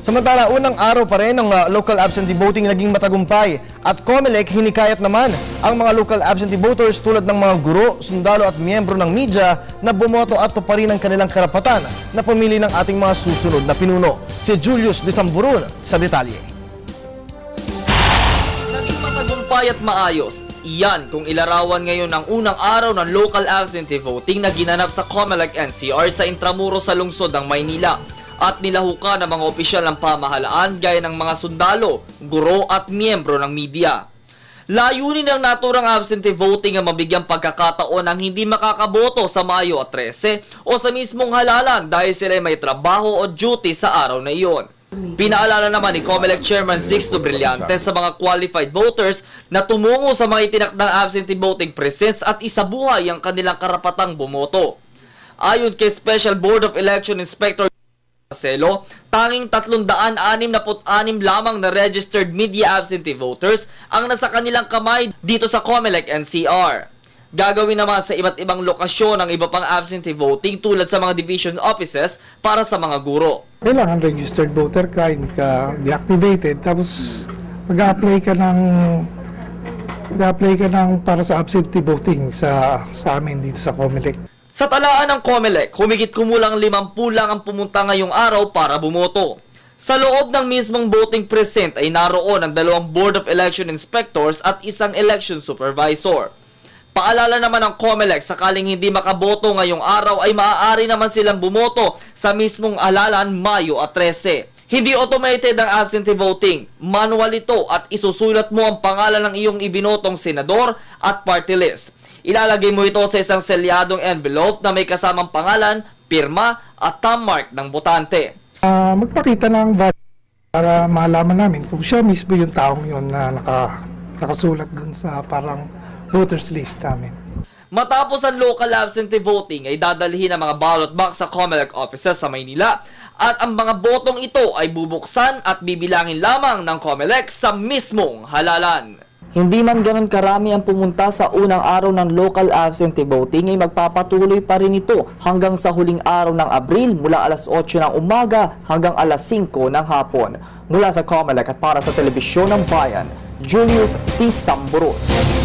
Samantala, unang araw pa rin ng local absentee voting naging matagumpay at COMELEC hinikayat naman ang mga local absentee voters tulad ng mga guro, sundalo at miyembro ng media na bumoto at tuparin ang kanilang karapatan na pumili ng ating mga susunod na pinuno. Si Julius Desamburun sa detalye. Naging matagumpay at maayos. Iyan kung ilarawan ngayon ang unang araw ng local absentee voting na ginanap sa COMELEC NCR sa Intramuros sa lungsod ng Maynila. At nilahukan ng mga opisyal ng pamahalaan gaya ng mga sundalo, guro at miyembro ng media. Layunin ng naturang absentee voting ang mabigyang pagkakataon ng hindi makakaboto sa Mayo 13 o sa mismong halalan dahil sila may trabaho o duty sa araw na iyon. Pinaalala naman ni COMELEC Chairman Sixto Brillante sa mga qualified voters na tumungo sa mga itinakdang absentee voting presence at isabuhay ang kanilang karapatang bumoto. Ayon kay Special Board of Election Inspector Selo, tanging 366 lamang na registered media absentee voters ang nasa kanilang kamay dito sa COMELEC NCR. Gagawin naman sa iba't ibang lokasyon ang iba pang absentee voting tulad sa mga division offices para sa mga guro. Kailangan registered voter ka, hindi ka deactivated, tapos mag-apply ka ng para sa absentee voting sa amin dito sa COMELEC. Sa talaan ng COMELEC, humigit kumulang 50 lang ang pumunta ngayong araw para bumoto. Sa loob ng mismong voting precinct ay naroon ang 2 Board of Election Inspectors at 1 election supervisor. Paalala naman ng COMELEC, sakaling hindi makaboto ngayong araw ay maaari naman silang bumoto sa mismong halalan Mayo 13. Hindi automated ang absentee voting. Manual ito at isusulat mo ang pangalan ng iyong ibinotong senador at party list. Ilalagay mo ito sa isang selyadong envelope na may kasamang pangalan, pirma at thumb mark ng botante. Magpakita ng valid para malaman namin kung siya mismo yung taong yun na nakasulat dun sa parang voters list namin. Matapos ang local absentee voting ay dadalhin ang mga ballot box sa COMELEC offices sa Maynila at ang mga botong ito ay bubuksan at bibilangin lamang ng COMELEC sa mismong halalan. Hindi man ganun karami ang pumunta sa unang araw ng local absentee voting ay magpapatuloy pa rin ito hanggang sa huling araw ng Abril mula alas 8 ng umaga hanggang alas 5 ng hapon. Mula sa COMELEC at para sa Telebisyon ng Bayan, Julius Desamburun.